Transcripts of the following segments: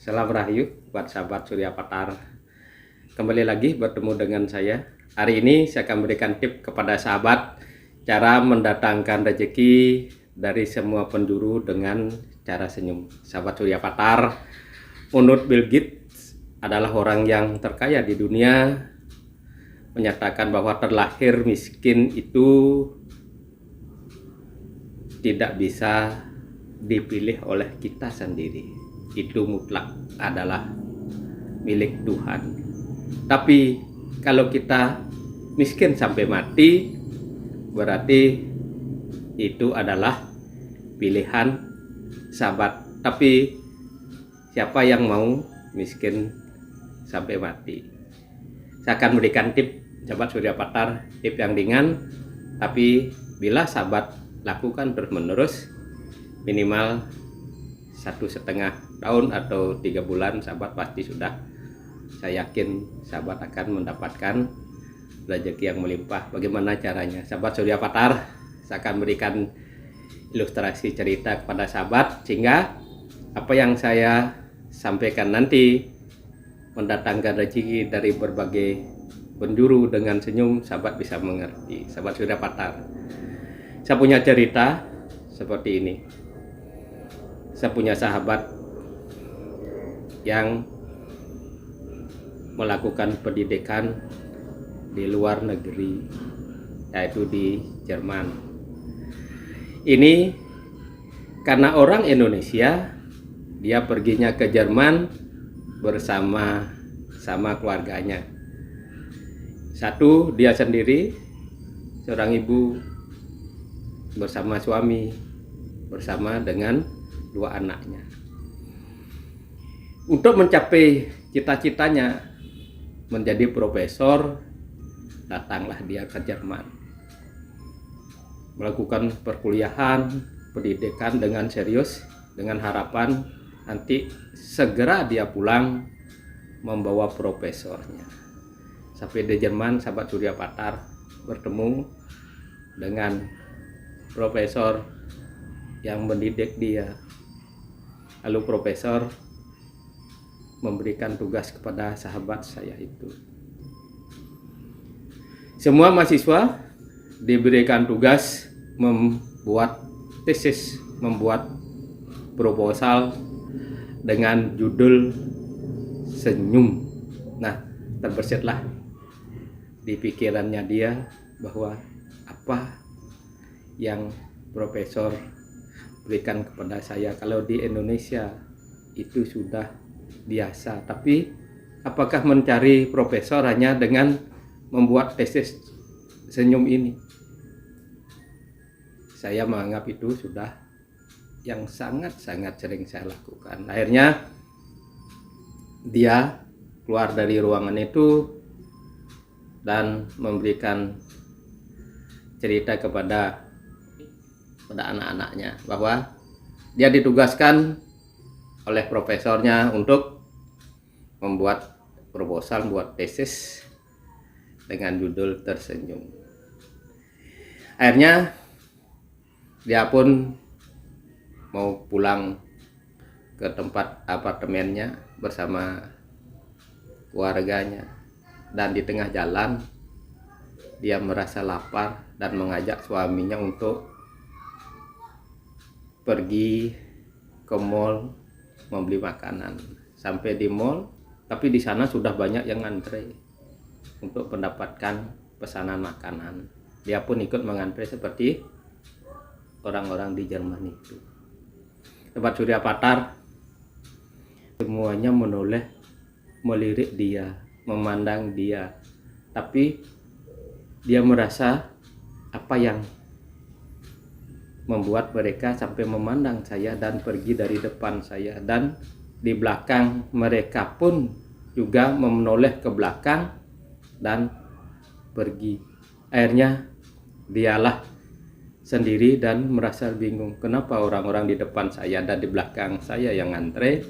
Salam Rahayu buat sahabat Surya Patar. Kembali lagi bertemu dengan saya. Hari ini saya akan berikan tip kepada sahabat cara mendatangkan rezeki dari semua penjuru dengan cara senyum. Sahabat Surya Patar, menurut Bill Gates adalah orang yang terkaya di dunia, menyatakan bahwa terlahir miskin itu tidak bisa dipilih oleh kita sendiri. Itu mutlak adalah milik Tuhan. Tapi kalau kita miskin sampai mati, berarti itu adalah pilihan sahabat. Tapi siapa yang mau miskin sampai mati? Saya akan berikan tip sahabat Surya Patar, tip yang ringan, tapi bila sahabat lakukan terus menerus, minimal 1,5 tahun atau 3 bulan, sahabat pasti sudah, saya yakin sahabat akan mendapatkan rezeki yang melimpah. Bagaimana caranya? Sahabat Surya Patar, saya akan berikan ilustrasi cerita kepada sahabat sehingga apa yang saya sampaikan nanti mendatangkan rezeki dari berbagai penjuru dengan senyum, sahabat bisa mengerti. Sahabat Surya Patar, saya punya cerita seperti ini. Saya punya sahabat yang melakukan pendidikan di luar negeri, yaitu di Jerman. Ini karena orang Indonesia, dia perginya ke Jerman bersama keluarganya. Satu, dia sendiri, seorang ibu bersama suami, bersama dengan 2 anaknya. Untuk mencapai cita-citanya menjadi profesor, datanglah dia ke Jerman, melakukan perkuliahan, pendidikan dengan serius, dengan harapan nanti segera dia pulang membawa profesornya. Sampai di Jerman, sahabat Surya Patar bertemu dengan profesor yang mendidik dia. Lalu profesor memberikan tugas kepada sahabat saya itu. Semua mahasiswa diberikan tugas membuat tesis, membuat proposal dengan judul senyum. Nah, terbersitlah di pikirannya dia bahwa apa yang profesor berikan kepada saya kalau di Indonesia itu sudah biasa, tapi apakah mencari profesor hanya dengan membuat tesis senyum ini? Saya menganggap itu sudah yang sangat-sangat sering saya lakukan. Akhirnya dia keluar dari ruangan itu dan memberikan cerita kepada anak-anaknya bahwa dia ditugaskan oleh profesornya untuk membuat proposal, membuat tesis dengan judul tersenyum. Akhirnya dia pun mau pulang ke tempat apartemennya bersama keluarganya, dan di tengah jalan dia merasa lapar dan mengajak suaminya untuk pergi ke mall membeli makanan. Sampai di mall, tapi di sana sudah banyak yang antre untuk mendapatkan pesanan makanan. Dia pun ikut mengantre seperti orang-orang di Jerman itu. Sahabat Surya Patar, semuanya menoleh, melirik dia, memandang dia, tapi dia merasa apa yang membuat mereka sampai memandang saya dan pergi dari depan saya, dan di belakang mereka pun juga menoleh ke belakang dan pergi. Akhirnya dialah sendiri dan merasa bingung, kenapa orang-orang di depan saya dan di belakang saya yang antre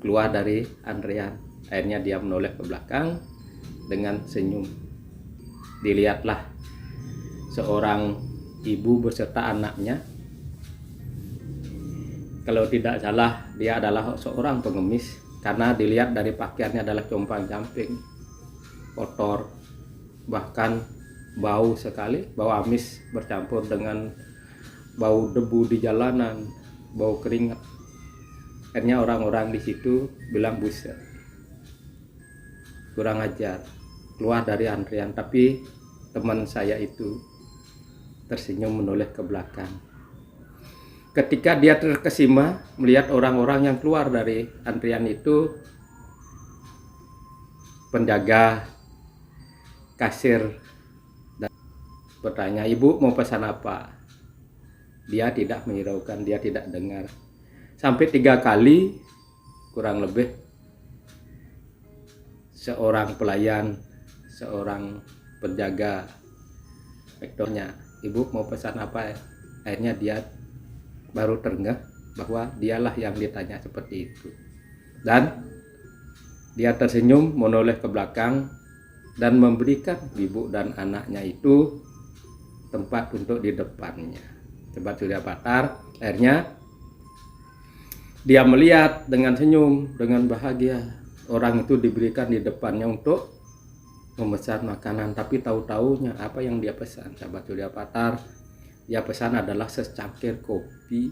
keluar dari antrean. Akhirnya dia menoleh ke belakang dengan senyum. Dilihatlah seorang ibu beserta anaknya Kalau tidak salah dia adalah seorang pengemis, karena dilihat dari pakaiannya adalah compang-camping, kotor, bahkan bau sekali, bau amis bercampur dengan bau debu di jalanan, bau keringat. Akhirnya orang-orang di situ bilang, buset, kurang ajar, keluar dari antrian. Tapi teman saya itu tersenyum menoleh ke belakang. Ketika dia terkesima melihat orang-orang yang keluar dari antrian itu, penjaga, kasir bertanya, "Ibu mau pesan apa?" Dia tidak menghiraukan, dia tidak dengar. Sampai 3 kali kurang lebih seorang pelayan, seorang penjaga rektornya, "Ibu mau pesan apa?" Akhirnya dia baru terengah bahwa dialah yang ditanya seperti itu. Dan dia tersenyum menoleh ke belakang dan memberikan ibu dan anaknya itu tempat untuk di depannya. Sobat Surya Patar, akhirnya dia melihat dengan senyum, dengan bahagia, orang itu diberikan di depannya untuk memesan makanan. Tapi tahu-taunya apa yang dia pesan, Sobat Surya Patar? Dia pesan adalah secangkir kopi,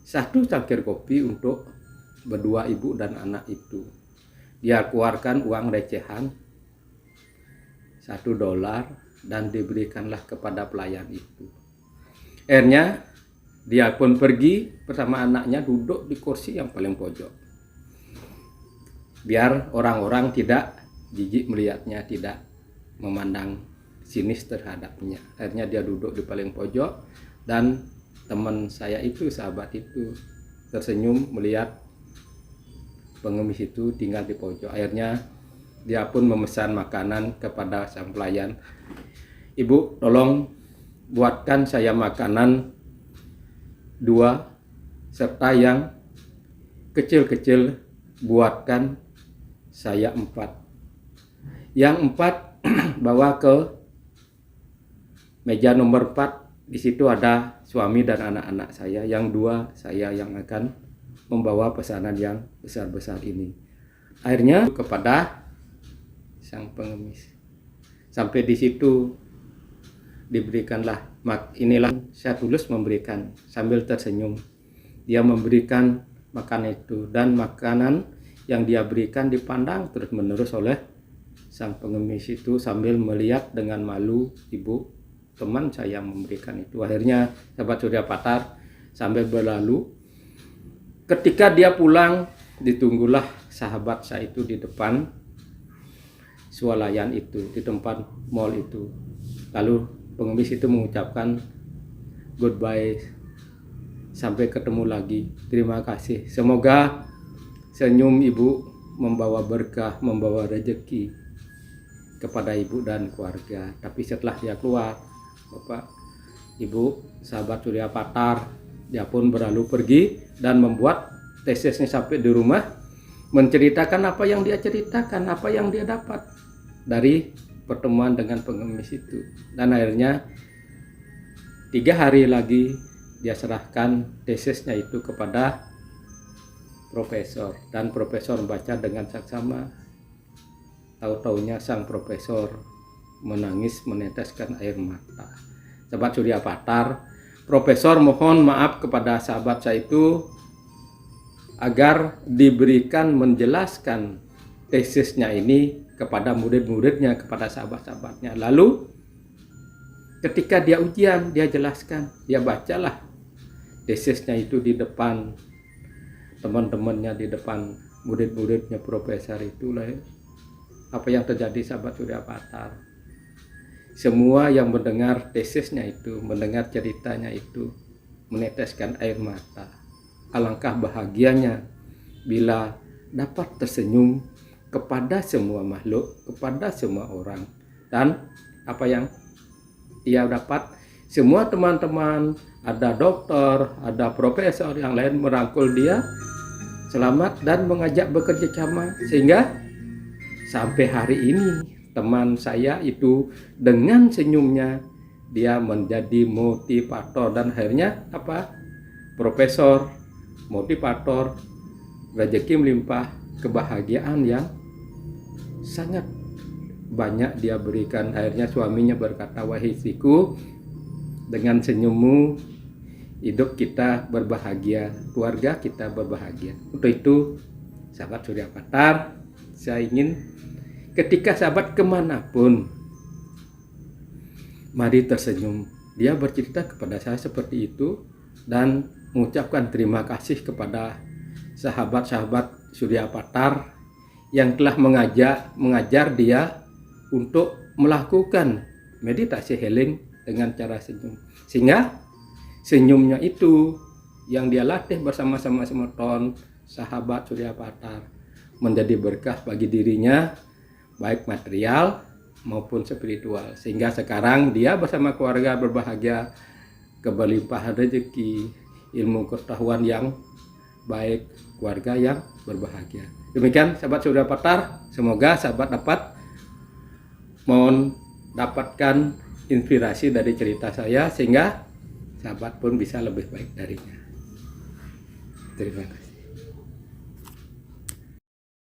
1 cangkir kopi untuk berdua ibu dan anak itu. Dia keluarkan uang recehan $1 dan diberikanlah kepada pelayan itu. Akhirnya dia pun pergi bersama anaknya, duduk di kursi yang paling pojok, biar orang-orang tidak jijik melihatnya, tidak memandang sinis terhadapnya. Akhirnya dia duduk di paling pojok, dan teman saya itu, sahabat itu, tersenyum melihat pengemis itu tinggal di pojok. Akhirnya dia pun memesan makanan kepada sang pelayan, "Ibu, tolong buatkan saya makanan 2, serta yang kecil-kecil buatkan saya 4. Yang 4 bawa ke meja nomor 4. Di situ ada suami dan anak-anak saya. Yang 2 saya yang akan membawa pesanan yang besar-besar ini." Akhirnya kepada sang pengemis. Sampai di situ diberikanlah, inilah saya tulus memberikan, sambil tersenyum. Dia memberikan makanan itu, dan makanan yang dia berikan dipandang terus-menerus oleh sang pengemis itu sambil melihat dengan malu, "Ibu, teman saya memberikan itu." Akhirnya sahabat Surya Patar sambil berlalu. Ketika dia pulang, ditunggulah sahabat saya itu di depan swalayan itu, di tempat mall itu. Lalu pengemis itu mengucapkan goodbye, sampai ketemu lagi, terima kasih, semoga senyum ibu membawa berkah, membawa rezeki kepada ibu dan keluarga. Tapi setelah dia keluar, Bapak, Ibu, sahabat Surya Patar, dia pun berlalu pergi dan membuat tesisnya sampai di rumah, menceritakan apa yang dia ceritakan, apa yang dia dapat dari pertemuan dengan pengemis itu. Dan akhirnya 3 hari lagi dia serahkan tesisnya itu kepada profesor, dan profesor membaca dengan saksama. Tahu-taunya sang profesor menangis meneteskan air mata. Sahabat Surya Patar, profesor mohon maaf kepada sahabat saya itu agar diberikan menjelaskan tesisnya ini kepada murid-muridnya, kepada sahabat-sahabatnya. Lalu ketika dia ujian, dia jelaskan, dia bacalah tesisnya itu di depan teman-temannya, di depan murid-muridnya profesor itulah. Apa yang terjadi sahabat Surya Patar? Semua yang mendengar tesisnya itu, mendengar ceritanya itu, meneteskan air mata. Alangkah bahagianya bila dapat tersenyum kepada semua makhluk, kepada semua orang. Dan apa yang ia dapat, semua teman-teman, ada dokter, ada profesor yang lain merangkul dia, selamat dan mengajak bekerja sama, sehingga sampai hari ini teman saya itu dengan senyumnya dia menjadi motivator. Dan akhirnya apa? Profesor motivator, rezeki melimpah, kebahagiaan yang sangat banyak dia berikan. Akhirnya suaminya berkata, "Wahai istriku, dengan senyummu hidup kita berbahagia, keluarga kita berbahagia." Untuk itu, sahabat Surya Patar, saya ingin ketika sahabat kemanapun, mari tersenyum. Dia bercerita kepada saya seperti itu dan mengucapkan terima kasih kepada sahabat-sahabat Surya Patar yang telah mengajar dia untuk melakukan meditasi healing dengan cara senyum. Sehingga senyumnya itu yang dia latih bersama-sama ton sahabat Surya Patar menjadi berkah bagi dirinya, baik material maupun spiritual, sehingga sekarang dia bersama keluarga berbahagia, keberlimpahan rezeki, ilmu pengetahuan yang baik, keluarga yang berbahagia. Demikian sahabat Surya Patar, semoga sahabat dapat mendapatkan inspirasi dari cerita saya sehingga sahabat pun bisa lebih baik darinya. Terima kasih.